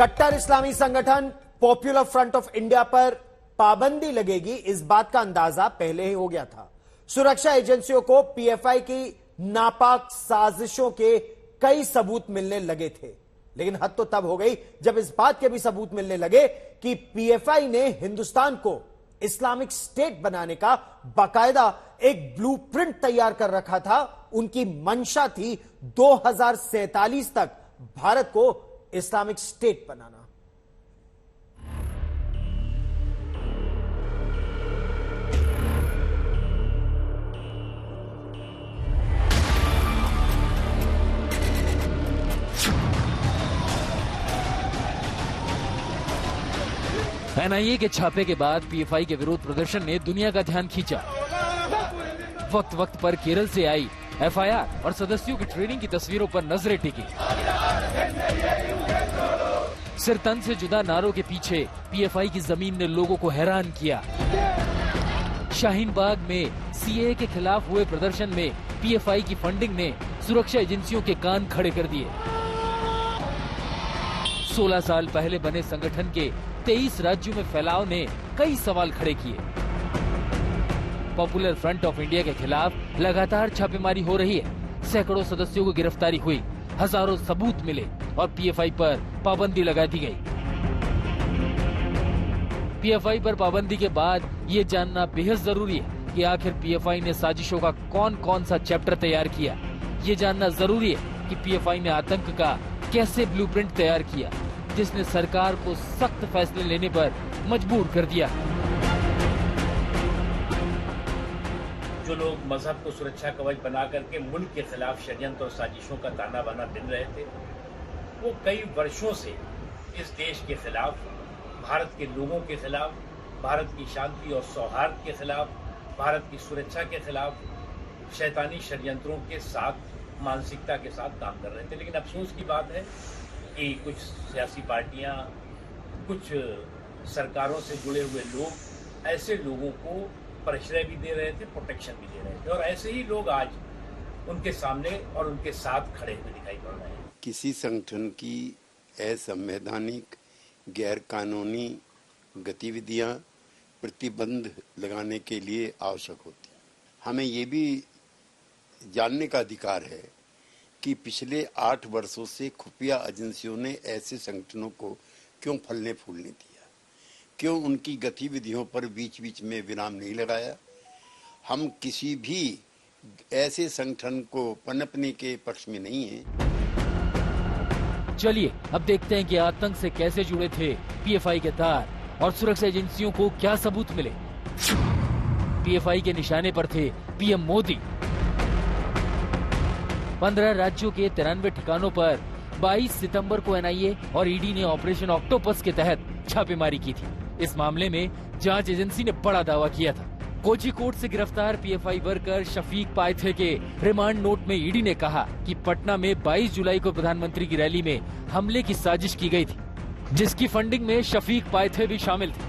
कट्टर इस्लामी संगठन popular front of India पर पाबंदी लगेगी, इस बात का अंदाजा पहले ही हो गया था। सुरक्षा एजेंसियों को पीएफआई की नापाक साजिशों के कई सबूत मिलने लगे थे, लेकिन हद तो तब हो गई जब इस बात के भी सबूत मिलने लगे कि पीएफआई ने हिंदुस्तान को इस्लामिक स्टेट बनाने का बाकायदा एक ब्लूप्रिंट तैयार कर रखा था। उनकी मंशा थी 2047 तक भारत को इस्लामिक स्टेट बनाना। एनआईए के छापे के बाद पीएफआई के विरोध प्रदर्शन ने दुनिया का ध्यान खींचा। वक्त वक्त पर केरल से आई एफआईआर और सदस्यों की ट्रेनिंग की तस्वीरों पर नजरें टिकी। सिर तन से जुदा नारों के पीछे पीएफआई की जमीन ने लोगों को हैरान किया। शाहीन बाग में सीएए के खिलाफ हुए प्रदर्शन में पीएफआई की फंडिंग ने सुरक्षा एजेंसियों के कान खड़े कर दिए। 16 साल पहले बने संगठन के 23 राज्यों में फैलाव ने कई सवाल खड़े किए। पॉपुलर फ्रंट ऑफ इंडिया के खिलाफ लगातार छापेमारी हो रही है। सैकड़ों सदस्यों को गिरफ्तारी हुई, हजारों सबूत मिले और पीएफआई पर पाबंदी लगा दी गई। पीएफआई पर पाबंदी के बाद ये जानना बेहद जरूरी है कि आखिर पीएफआई ने साजिशों का कौन कौन सा चैप्टर तैयार किया। ये जानना जरूरी है कि पीएफआई ने आतंक का कैसे ब्लूप्रिंट तैयार किया, जिसने सरकार को सख्त फैसले लेने पर मजबूर कर दिया। जो लोग मजहब को सुरक्षा कवच बना करके मुल्क के खिलाफ षड्यंत्र और साजिशों का ताना बाना बिन रहे थे, वो कई वर्षों से इस देश के खिलाफ, भारत के लोगों के खिलाफ, भारत की शांति और सौहार्द के खिलाफ, भारत की सुरक्षा के खिलाफ शैतानी षड्यंत्रों के साथ, मानसिकता के साथ काम कर रहे थे। लेकिन अफसोस की बात है कि कुछ सियासी पार्टियां, कुछ सरकारों से जुड़े हुए लोग ऐसे लोगों को प्रश्रय भी दे रहे थे, प्रोटेक्शन भी दे रहे थे, और ऐसे ही लोग आज उनके सामने और उनके साथ खड़े हुए दिखाई पड़ रहे हैं। किसी संगठन की असंवैधानिक, गैर कानूनी गतिविधियां प्रतिबंध लगाने के लिए आवश्यक होती है। हमें ये भी जानने का अधिकार है कि पिछले 8 वर्षों से खुफिया एजेंसियों ने ऐसे संगठनों को क्यों फलने फूलने दिया, क्यों उनकी गतिविधियों पर बीच बीच में विराम नहीं लगाया। हम किसी भी ऐसे संगठन को पनपने के पक्ष में नहीं हैं। चलिए अब देखते हैं कि आतंक से कैसे जुड़े थे पीएफआई के तार और सुरक्षा एजेंसियों को क्या सबूत मिले। पीएफआई के निशाने पर थे पीएम मोदी। 15 राज्यों के 93 ठिकानों पर 22 सितंबर को एनआईए और ईडी ने ऑपरेशन ऑक्टोपस के तहत छापेमारी की थी। इस मामले में जांच एजेंसी ने बड़ा दावा किया था। कोझिकोड से गिरफ्तार पीएफआई वर्कर शफीक पायथे के रिमांड नोट में ईडी ने कहा कि पटना में 22 जुलाई को प्रधानमंत्री की रैली में हमले की साजिश की गई थी, जिसकी फंडिंग में शफीक पायथे भी शामिल थे।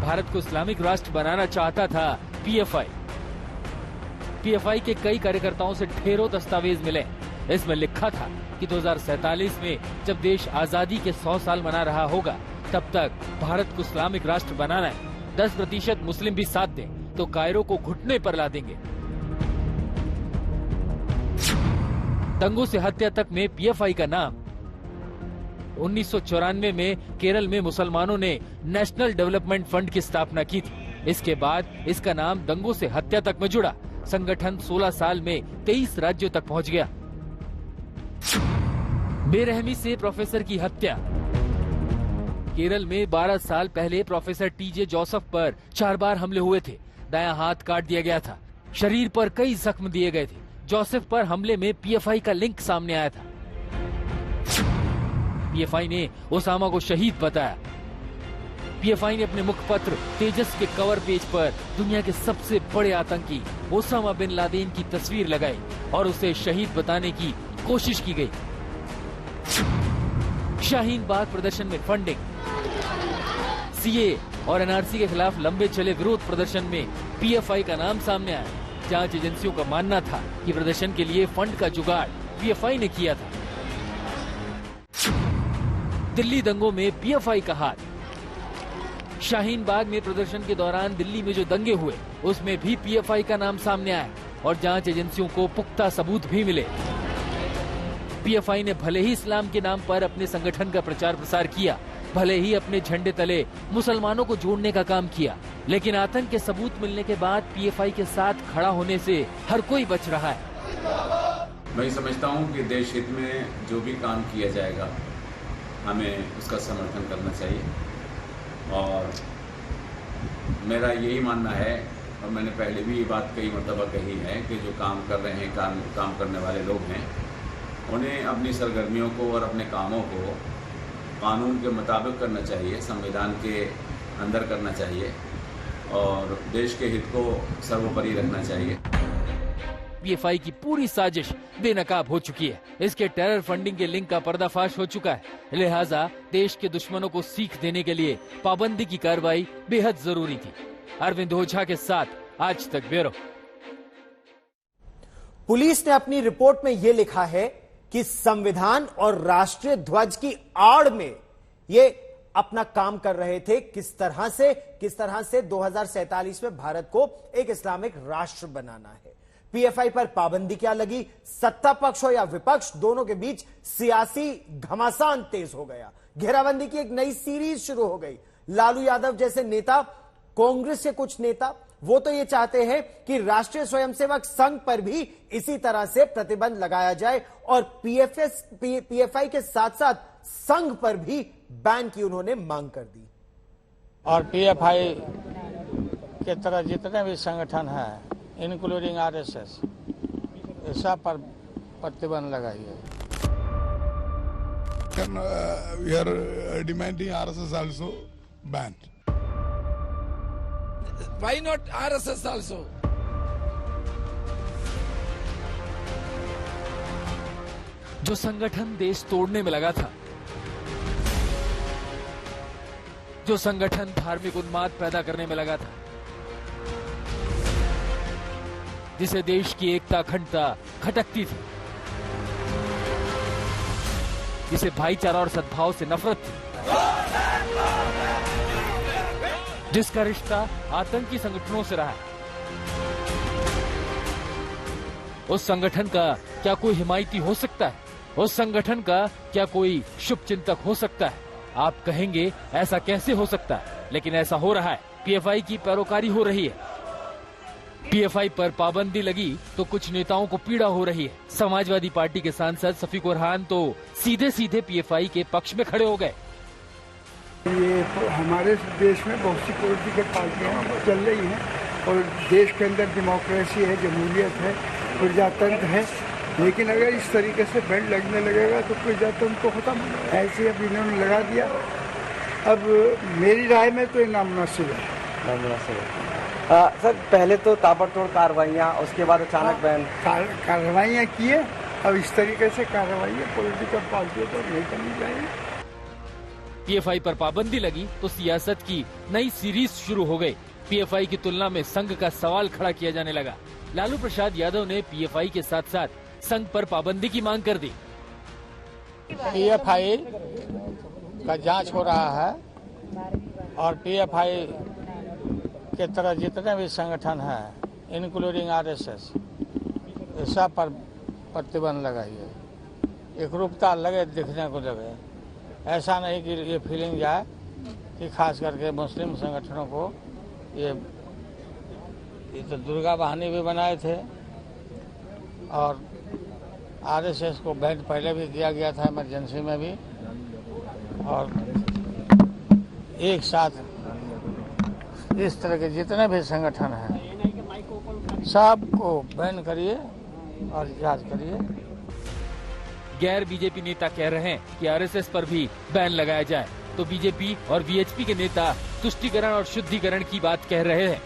भारत को इस्लामिक राष्ट्र बनाना चाहता था पीएफआई। पीएफआई के कई कार्यकर्ताओं से ढेरों दस्तावेज मिले। इसमें लिखा था कि 2047 में जब देश आजादी के 100 साल मना रहा होगा, तब तक भारत को इस्लामिक राष्ट्र बनाना है। 10% मुस्लिम भी साथ दें तो कायरो को घुटने पर ला देंगे। दंगों से हत्या तक में पीएफआई का नाम। 1994 में केरल में मुसलमानों ने नेशनल डेवलपमेंट फंड की स्थापना की थी। इसके बाद इसका नाम दंगों से हत्या तक में जुड़ा। संगठन 16 साल में 23 राज्यों तक पहुंच गया। बेरहमी से प्रोफेसर की हत्या। केरल में 12 साल पहले प्रोफेसर टीजे जोसेफ पर 4 बार हमले हुए थे। दायां हाथ काट दिया गया था, शरीर पर कई जख्म दिए गए थे। जोसेफ पर हमले में पीएफआई का लिंक सामने आया था। पीएफआई ने ओसामा को शहीद बताया। पीएफआई ने अपने मुखपत्र तेजस के कवर पेज पर दुनिया के सबसे बड़े आतंकी ओसामा बिन लादेन की तस्वीर लगाई और उसे शहीद बताने की कोशिश की गई। शाहीन बाग प्रदर्शन में फंडिंग। सीए और एनआरसी के खिलाफ लंबे चले विरोध प्रदर्शन में पीएफआई का नाम सामने आया। जांच एजेंसियों का मानना था कि प्रदर्शन के लिए फंड का जुगाड़ पीएफआई ने किया था। दिल्ली दंगों में पीएफआई का हाथ। शाहीन बाग में प्रदर्शन के दौरान दिल्ली में जो दंगे हुए उसमें भी पीएफआई का नाम सामने आया और जांच एजेंसियों को पुख्ता सबूत भी मिले। पीएफआई ने भले ही इस्लाम के नाम पर अपने संगठन का प्रचार प्रसार किया, भले ही अपने झंडे तले मुसलमानों को जोड़ने का काम किया, लेकिन आतंक के सबूत मिलने के बाद पीएफआई के साथ खड़ा होने से हर कोई बच रहा है। मैं समझता हूं कि देश हित में जो भी काम किया जाएगा हमें उसका समर्थन करना चाहिए और मेरा यही मानना है और मैंने पहले भी ये बात कई मरतबा कही है कि जो काम कर रहे हैं काम करने वाले लोग हैं उन्हें अपनी सरगर्मियों को और अपने कामों को कानून के मुताबिक करना चाहिए, संविधान के अंदर करना चाहिए और देश के हित को सर्वोपरि रखना चाहिए। पीएफआई की पूरी साजिश बेनकाब हो चुकी है। इसके टेरर फंडिंग के लिंक का पर्दाफाश हो चुका है। लिहाजा देश के दुश्मनों को सीख देने के लिए पाबंदी की कार्रवाई बेहद जरूरी थी। अरविंद ओझा के साथ आज तक ब्यूरो। पुलिस ने अपनी रिपोर्ट में यह लिखा है कि संविधान और राष्ट्रीय ध्वज की आड़ में ये अपना काम कर रहे थे। किस तरह से 2047 में भारत को एक इस्लामिक राष्ट्र बनाना है। पीएफआई पर पाबंदी क्या लगी? सत्ता पक्ष हो या विपक्ष, दोनों के बीच सियासी घमासान तेज हो गया। घेराबंदी की एक नई सीरीज शुरू हो गई। लालू यादव जैसे नेता, कांग्रेस के कुछ नेता, वो तो ये चाहते हैं कि राष्ट्रीय स्वयंसेवक संघ पर भी इसी तरह से प्रतिबंध लगाया जाए और पीएफआई के साथ साथ संघ पर भी बैन की उन्होंने मांग कर दी। और पीएफआई के तरह जितने भी संगठन हैं इंक्लूडिंग आरएसएस, सब पर प्रतिबंध लगाई है। We are demanding RSS also banned. Why not RSS also? जो संगठन देश तोड़ने में लगा था, जो संगठन धार्मिक उन्माद पैदा करने में लगा था, जिसे देश की एकता अखंडता खटकती थी, जिसे भाईचारा और सद्भाव से नफरत थी, जिसका रिश्ता आतंकी संगठनों से रहा है, उस संगठन का क्या कोई हिमायती हो सकता है? उस संगठन का क्या कोई शुभचिंतक हो सकता है? आप कहेंगे ऐसा कैसे हो सकता है, लेकिन ऐसा हो रहा है। पीएफआई की पैरोकारी हो रही है। पीएफआई पर पाबंदी लगी तो कुछ नेताओं को पीड़ा हो रही है। समाजवादी पार्टी के सांसद सफीक उरहान तो सीधे सीधे पीएफआई के पक्ष में खड़े हो गए। ये हमारे देश में बहुत सी पॉलिटिकल पार्टियां चल रही हैं और देश के अंदर डेमोक्रेसी है, जमहूरियत है, प्रजातंत्र है, लेकिन अगर इस तरीके से बैंड लगने लगेगा तो प्रजातंत्र तो खत्म। ऐसे अब इन्होंने लगा दिया। अब मेरी राय में तो ये नामुनासिब है। सर पहले तो ताबड़तोड़ कार्रवाइयाँ, उसके बाद अचानक बैन। कार्रवाइयाँ किए, अब इस तरीके से कार्रवाइयाँ पॉलिटिकल पार्टियों पर नहीं करनी चाहिए। पीएफआई पर पाबंदी लगी तो सियासत की नई सीरीज शुरू हो गई। पीएफआई की तुलना में संघ का सवाल खड़ा किया जाने लगा। लालू प्रसाद यादव ने पीएफआई के साथ साथ संघ पर पाबंदी की मांग कर दी। पीएफआई का जांच हो रहा है और पीएफआई के तरह जितने भी संगठन हैं इंक्लूडिंग आरएसएस, सब पर प्रतिबंध लगाई है। एकरूपता लगे, दिखने को लगे, ऐसा नहीं कि ये फीलिंग जाए कि खास करके मुस्लिम संगठनों को ये तो दुर्गा बहानी भी बनाए थे और आरएसएस को बैन पहले भी किया गया था इमरजेंसी में भी, और एक साथ इस तरह के जितने भी संगठन हैं सबको बैन करिए और जांच करिए। गैर बीजेपी नेता कह रहे हैं कि आरएसएस पर भी बैन लगाया जाए, तो बीजेपी और वीएचपी के नेता तुष्टीकरण और शुद्धिकरण की बात कह रहे हैं।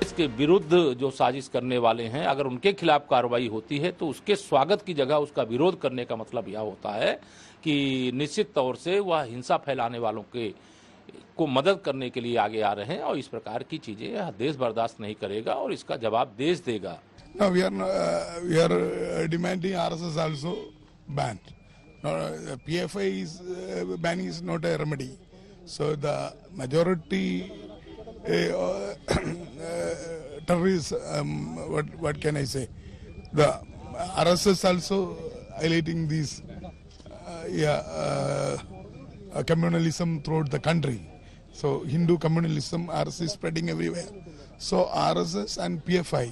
इसके विरुद्ध जो साजिश करने वाले हैं, अगर उनके खिलाफ कार्रवाई होती है तो उसके स्वागत की जगह उसका विरोध करने का मतलब यह होता है कि निश्चित तौर से वह हिंसा फैलाने वालों को मदद करने के लिए आगे आ रहे हैं और इस प्रकार की चीजें देश बर्दाश्त नहीं करेगा और इसका जवाब देश देगा। No, we are demanding RSS also banned. PFI ban is not a remedy. So the majority terrorists, what can I say? The RSS also highlighting these communalism throughout the country. So Hindu communalism, RSS is spreading everywhere. So RSS and PFI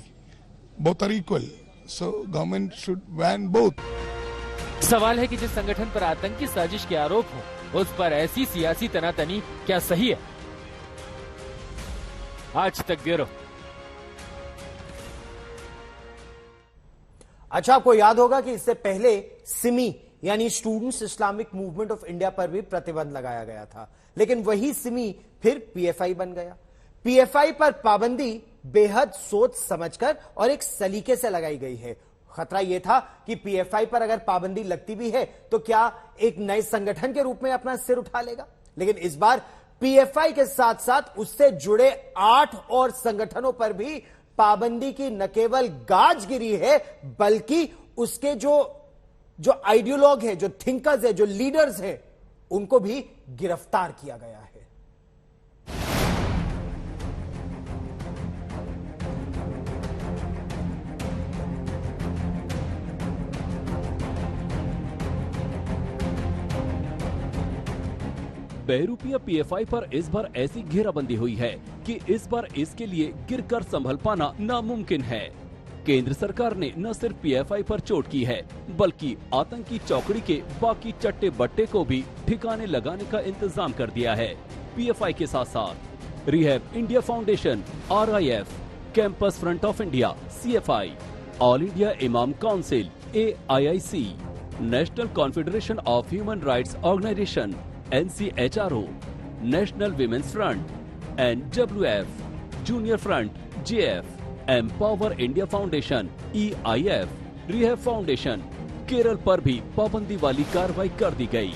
both are equal. So government should ban both. सवाल है कि जिस संगठन पर आतंकी साजिश के आरोप हो उस पर ऐसी सियासी तनातनी क्या सही है? आज तक ब्यूरो। अच्छा, आपको याद होगा कि इससे पहले सिमी यानी students Islamic movement of India पर भी प्रतिबंध लगाया गया था, लेकिन वही सिमी फिर पीएफआई बन गया। पीएफआई पर पाबंदी बेहद सोच समझकर और एक सलीके से लगाई गई है। खतरा यह था कि पीएफआई पर अगर पाबंदी लगती भी है तो क्या एक नए संगठन के रूप में अपना सिर उठा लेगा, लेकिन इस बार पीएफआई के साथ साथ उससे जुड़े 8 और संगठनों पर भी पाबंदी की न केवल गाज गिरी है, बल्कि उसके जो आइडियोलॉग है, जो थिंकर्स है, जो लीडर्स है, उनको भी गिरफ्तार किया गया है। बहरूपिया पीएफआई पर इस बार ऐसी घेराबंदी हुई है कि इस बार इसके लिए गिरकर संभल पाना नामुमकिन है। केंद्र सरकार ने न सिर्फ पीएफआई पर चोट की है, बल्कि आतंकी चौकड़ी के बाकी चट्टे बट्टे को भी ठिकाने लगाने का इंतजाम कर दिया है। पीएफआई के साथ साथ rehab India foundation, RIF, campus front of India, CFI, all India imam council, AIIC, national confederation of human rights organization, NCHRO, national women's front, NWF, junior front, JF, empower India foundation, EIF, rehab foundation, Kerala पर भी पाबंदी वाली कार्रवाई कर दी गई।